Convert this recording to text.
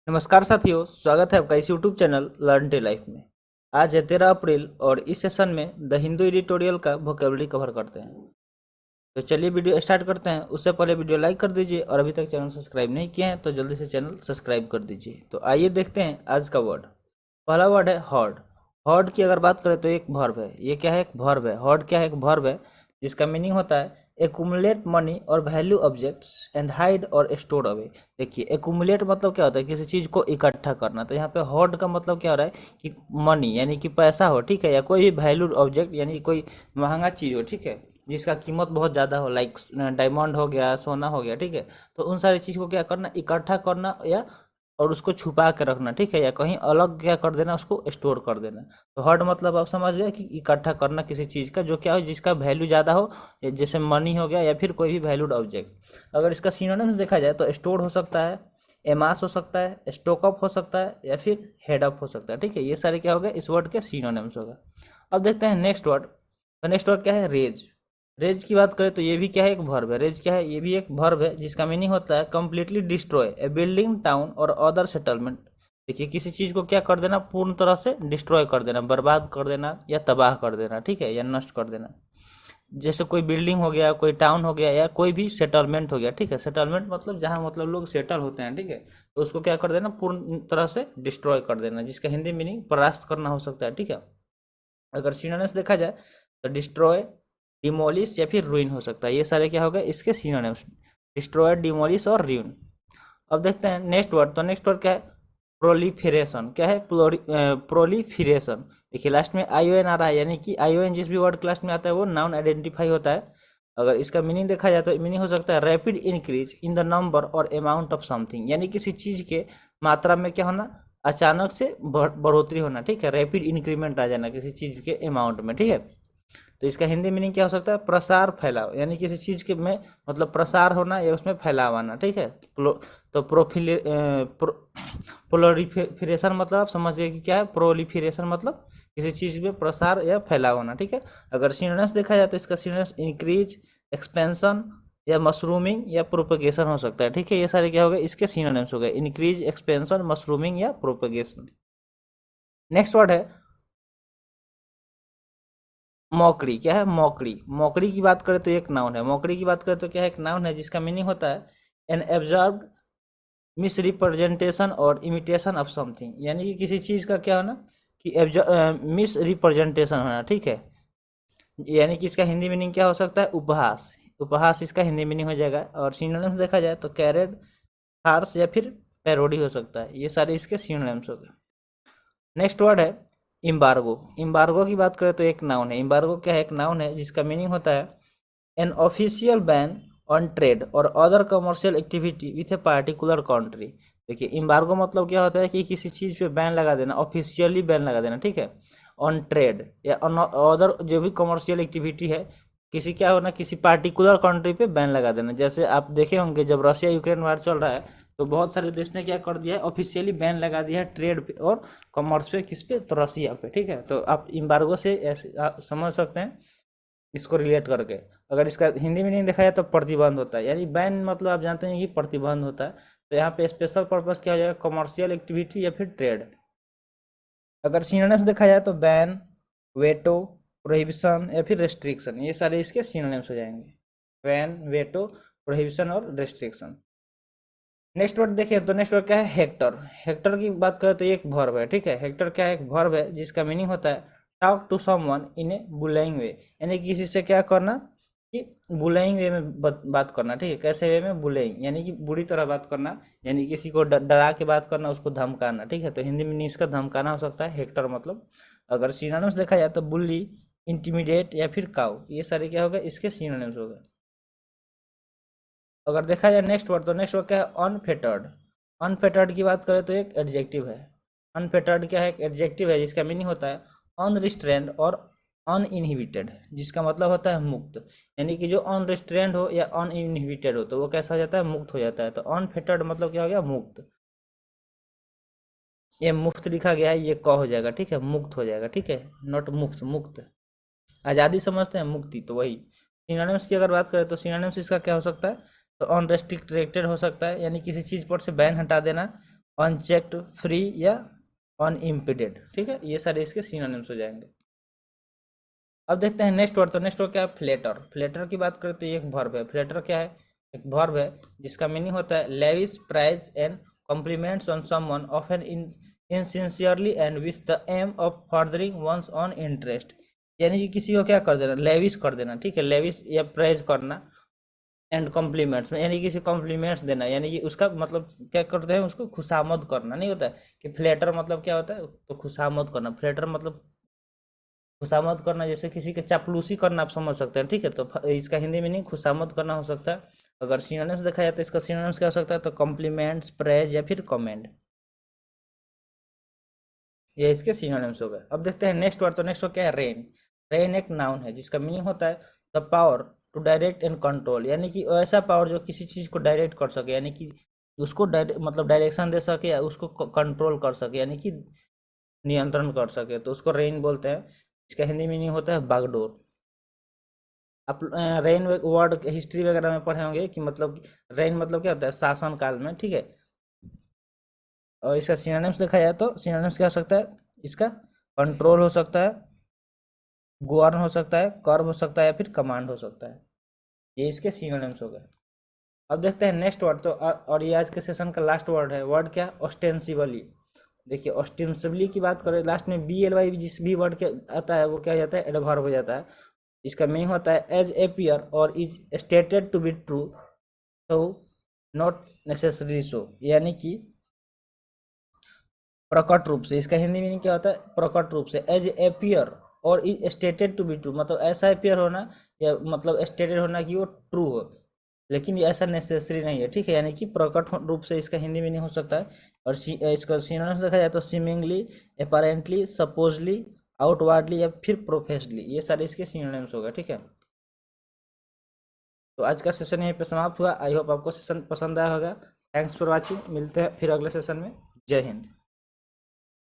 नमस्कार साथियों, स्वागत है आपका इस YouTube channel learn to life में। आज है 13 अप्रैल और इस सेशन में द हिंदू एडिटोरियल का वोकेबलरी कवर करते हैं। तो चलिए वीडियो स्टार्ट करते हैं। उससे पहले वीडियो लाइक कर दीजिए और अभी तक चैनल सब्सक्राइब नहीं किए हैं तो जल्दी से चैनल सब्सक्राइब कर दीजिए। तो आइए देखते हैं आज का वर्ड। पहला वर्ड है हॉर्ड। हॉर्ड की अगर बात करें तो एक वर्ब है। ये क्या है? एक वर्ब है। हॉर्ड क्या है? एक वर्ब है जिसका मीनिंग होता है एक्यूमुलेट मनी और वैल्यू ऑब्जेक्ट्स एंड हाइड और स्टोर अवे। देखिए, एक्यूमुलेट मतलब क्या होता है? किसी चीज को इकट्ठा करना। तो यहाँ पे हॉर्ड का मतलब क्या हो रहा है कि मनी यानी कि पैसा हो, ठीक है, या कोई भी वैल्यू ऑब्जेक्ट यानी कोई महंगा चीज हो, ठीक है, जिसका कीमत बहुत ज़्यादा हो, लाइक डायमंड हो गया, सोना हो गया, ठीक है। तो उन सारी चीज़ को क्या करना? इकट्ठा करना या और उसको छुपा के रखना, ठीक है, या कहीं अलग क्या कर देना, उसको स्टोर कर देना। तो हर्ड मतलब आप समझ गए कि इकट्ठा करना किसी चीज़ का जो क्या हो, जिसका वैल्यू ज़्यादा हो, जैसे मनी हो गया या फिर कोई भी वैल्यूड ऑब्जेक्ट। अगर इसका सिनोनिम्स देखा जाए तो स्टोर हो सकता है, एमास हो सकता है, स्टॉक अप हो सकता है या फिर हेड अप हो सकता है, ठीक है। ये सारे क्या हो गए? इस वर्ड के सिनोनिम्स होगा। अब देखते हैं नेक्स्ट वर्ड। तो नेक्स्ट वर्ड क्या है? रेज। रेज की बात करें तो ये भी क्या है? एक वर्ब है। रेज क्या है? ये भी एक वर्ब है जिसका मीनिंग होता है कंप्लीटली डिस्ट्रॉय ए बिल्डिंग, टाउन और अदर सेटलमेंट। देखिए, किसी चीज को क्या कर देना? पूर्ण तरह से डिस्ट्रॉय कर देना, बर्बाद कर देना या तबाह कर देना, ठीक है, या नष्ट कर देना। जैसे कोई बिल्डिंग हो गया, कोई टाउन हो गया या कोई भी सेटलमेंट हो गया, ठीक है। सेटलमेंट मतलब जहाँ मतलब लोग सेटल होते हैं, ठीक है। तो उसको क्या कर देना? पूर्ण तरह से डिस्ट्रॉय कर देना, जिसका हिंदी मीनिंग परास्त करना हो सकता है, ठीक है। अगर सिनोनिम्स देखा जाए तो डिस्ट्रॉय, डिमोलिश या फिर रूइन हो सकता है। ये सारे क्या हो गए? इसके सिनोनिम्स, डिस्ट्रॉय, डिमोलिश और रूइन। अब देखते हैं नेक्स्ट वर्ड। तो नेक्स्ट वर्ड क्या है? प्रोलिफेरेशन। क्या है? प्रोलिफेरेशन। देखिए, लास्ट में आई ओ एन आ रहा है, यानी कि आई ओ एन जिस भी वर्ड के लास्ट में आता है वो नाउन आइडेंटिफाई होता है। अगर इसका मीनिंग देखा जाए तो मीनिंग हो सकता है rapid increase in the number और अमाउंट ऑफ समथिंग, यानी किसी चीज के मात्रा में क्या होना? अचानक से बढ़ोतरी होना, ठीक है। रैपिड इंक्रीमेंट आ जाना किसी चीज के अमाउंट में, ठीक है। तो इसका हिंदी मीनिंग क्या हो सकता है? प्रसार, फैलाव, यानी किसी चीज के में मतलब प्रसार होना या उसमें फैलाव आना, ठीक है। तो प्रोलिफेरेशन मतलब आप समझ गए कि क्या है? प्रोलिफेरेशन मतलब किसी चीज में प्रसार या फैलाव होना, ठीक है। अगर सिनोनिम्स देखा जाए तो इसका सिनोनिम्स इंक्रीज, एक्सपेंशन या मशरूमिंग या प्रोपगेशन हो सकता है, ठीक है। ये सारे क्या हो गए? इसके सिनोनिम्स हो गए, इंक्रीज, एक्सपेंशन, मशरूमिंग या प्रोपगेशन। नेक्स्ट वर्ड है मॉकरी। क्या है? मॉकरी। मॉकरी की बात करें तो एक नाउन है। मॉकरी की बात करें तो क्या है? एक नाउन है जिसका मीनिंग होता है एन एब्जॉर्ब्ड मिस रिप्रेजेंटेशन और इमिटेशन ऑफ समथिंग, यानी कि किसी चीज का क्या होना कि मिस रिप्रेजेंटेशन होना, ठीक है। यानी कि इसका हिंदी मीनिंग क्या हो सकता है? उपहास। उपहास इसका हिंदी मीनिंग हो जाएगा। और सिनोनिम्स देखा जाए तो कैरेड, फार्स या फिर पैरोडी हो सकता है। ये सारे इसके सिनोनिम्स हो गए। नेक्स्ट वर्ड है इम्बार्गो। इम्बार्गो की बात करें तो एक नाउन है। इम्बार्गो क्या है? एक नाउन है जिसका मीनिंग होता है an official ban on trade और other commercial activity with a particular country. देखिए, इम्बार्गो मतलब क्या होता है कि किसी चीज़ पे बैन लगा देना, ऑफिशियली बैन लगा देना, ठीक है, ऑन ट्रेड या ऑन अदर जो भी कमर्शियल एक्टिविटी है, किसी क्या होना, किसी पार्टिकुलर कंट्री पे बैन लगा देना। जैसे आप देखे होंगे जब रशिया यूक्रेन वार चल रहा है तो बहुत सारे देश ने क्या कर दिया है? ऑफिशियली बैन लगा दिया है ट्रेड पे और कॉमर्स पे। किस पे? तो रसिया पे, ठीक है। तो आप इम्बार्गो से ऐसे आप समझ सकते हैं इसको रिलेट करके। अगर इसका हिंदी मीनिंग देखा जाए तो प्रतिबंध होता है, यानी बैन मतलब आप जानते हैं कि प्रतिबंध होता है। तो यहाँ पे स्पेशल पर्पस क्या हो जाएगा? कमर्शियल एक्टिविटी या फिर ट्रेड। अगर सिनोनिम्स देखा जाए तो बैन, वेटो, प्रोहिबिशन या फिर रेस्ट्रिक्शन, ये सारे इसके सिनोनिम्स हो जाएंगे। बैन, वेटो, प्रोहिबिशन और रेस्ट्रिक्शन। नेक्स्ट वर्ड देखिए तो नेक्स्ट वर्ड क्या है? हेक्टर। हेक्टर की बात करें तो एक वर्ब है, ठीक है। हेक्टर क्या है? एक वर्ब है जिसका मीनिंग होता है टॉक टू समवन इन ए बुलाइंग वे, यानी किसी से क्या करना कि बुलाइंग वे में बात करना, ठीक है। कैसे वे में? बुलाइंग, यानी कि बुरी तरह बात करना, यानी किसी को डरा के बात करना, उसको धमकाना, ठीक है। तो हिंदी में इसका धमकाना हो सकता है हेक्टर मतलब। अगर सिनोनिम्स देखा जाए तो बुल्ली, इंटिमिडेट या फिर काउ, ये सारे क्या हो गए? इसके सिनोनिम्स हो गए। अगर देखा जाए नेक्स्ट वर्ड तो नेक्स्ट वर्ड क्या है? अनफेटर्ड। अनफेटर्ड की बात करें तो एक एडजेक्टिव है। अनफेटर्ड क्या है? एक एडजेक्टिव है जिसका मीनिंग होता है अनरिस्ट्रेंड और अनइनहिबिटेड, जिसका मतलब होता है मुक्त। यानी कि जो अनरिस्ट्रेंड हो या अनइनहिबिटेड हो तो वो कैसा हो जाता है? मुक्त हो जाता है। तो अनफेटर्ड मतलब क्या हो गया? मुक्त। ये मुफ्त लिखा गया है, ये क हो जाएगा, ठीक है, मुक्त हो जाएगा, ठीक है, नॉट मुफ्त, मुक्त। आज़ादी समझते हैं, मुक्ति, तो वही। सिनोनिम्स की अगर बात करें तो सिनोनिम्स इसका क्या हो सकता है? तो अनरेस्ट्रिक्टेड हो सकता है, यानी किसी चीज़ पर से बैन हटा देना। अनचेक्ड, फ्री या अनइम्पीडेड। ठीक है, ये सारे इसके सिनोनिम्स हो जाएंगे। अब देखते हैं नेक्स्ट वर्ड। तो नेक्स्ट वर्ड क्या है? फ्लेटर। फ्लेटर की बात करें तो ये एक वर्ब है। फ्लेटर क्या है? एक वर्ब है जिसका मीनिंग होता है lavish praise and compliments on someone often insincerely and with the aim of furthering one's own interest. यानी कि किसी को क्या कर देना? लेविश कर देना। ठीक है, लेविश या प्राइज करना एंड कॉम्प्लीमेंट्स में, यानी किसी कॉम्प्लीमेंट्स देना, यानी कि उसका मतलब क्या करते हैं? उसको खुशामद करना। नहीं होता है कि फ्लेटर मतलब क्या होता है? तो खुशामद करना। फ्लेटर मतलब खुशामद करना, जैसे किसी के चापलूसी करना आप समझ सकते हैं। ठीक है, तो इसका हिंदी मीनिंग खुशामद करना हो सकता है। अगर सिनोनिम्स देखा जाए तो इसका सिनोनिम्स क्या हो सकता है? तो कॉम्प्लीमेंट्स, प्रेज या फिर कमेंड, ये इसके सिनोनिम्स हो गए। अब देखते हैं नेक्स्ट वर्ड। तो नेक्स्ट वर्ड क्या है? रेन। रेन एक नाउन है जिसका मीनिंग होता है the power to direct and control, यानी कि ऐसा पावर जो किसी चीज को डायरेक्ट कर सके, यानी कि उसको मतलब डायरेक्शन दे सके या उसको कंट्रोल कर सके, यानी कि नियंत्रण कर सके, तो उसको रेन बोलते हैं। इसका हिंदी मीनिंग होता है बागडोर। आप रेन वर्ड हिस्ट्री वगैरह में पढ़े होंगे कि मतलब रेन मतलब क्या होता है? शासन काल में। ठीक है, और इसका सिनोनिम्स देखा जाए तो सिनोनिम्स क्या हो सकता है इसका? कंट्रोल हो सकता है, गवर्न हो सकता है, कर्व हो सकता है या फिर कमांड हो सकता है। ये इसके सिनोनिम्स हो गए। अब देखते हैं नेक्स्ट वर्ड। तो और ये आज के सेशन का लास्ट वर्ड है। वर्ड क्या? ऑस्टेंसिबली। देखिए, ऑस्टेंसिबली की बात करें, लास्ट में बी एल वाई जिस भी वर्ड के आता है वो क्या हो जाता है? एडवर्ब हो जाता है। इसका मीनिंग होता है एज एपियर और is stated to be true तो नॉट नेसेसरी सो, यानी कि प्रकट रूप से। इसका हिंदी मीनिंग क्या होता है? प्रकट रूप से। एज एपियर और is stated to be true, मतलब ऐसा एपियर होना या मतलब स्टेटेड होना कि वो ट्रू हो, लेकिन ये ऐसा नेसेसरी नहीं है। ठीक है, यानी कि प्रकट रूप से इसका हिंदी मीनिंग हो सकता है। और इसका सिनोनिम्स देखा जाए तो सीमिंगली, अपेरेंटली, सपोजली, आउटवर्डली या फिर प्रोफेसली, ये सारे इसके सिनोनिम्स हो गए। ठीक है, तो आज का सेशन यहीं पे समाप्त हुआ। आई होप आपको सेशन पसंद आया होगा। Thanks for watching. मिलते हैं फिर अगले सेशन में। जय हिंद।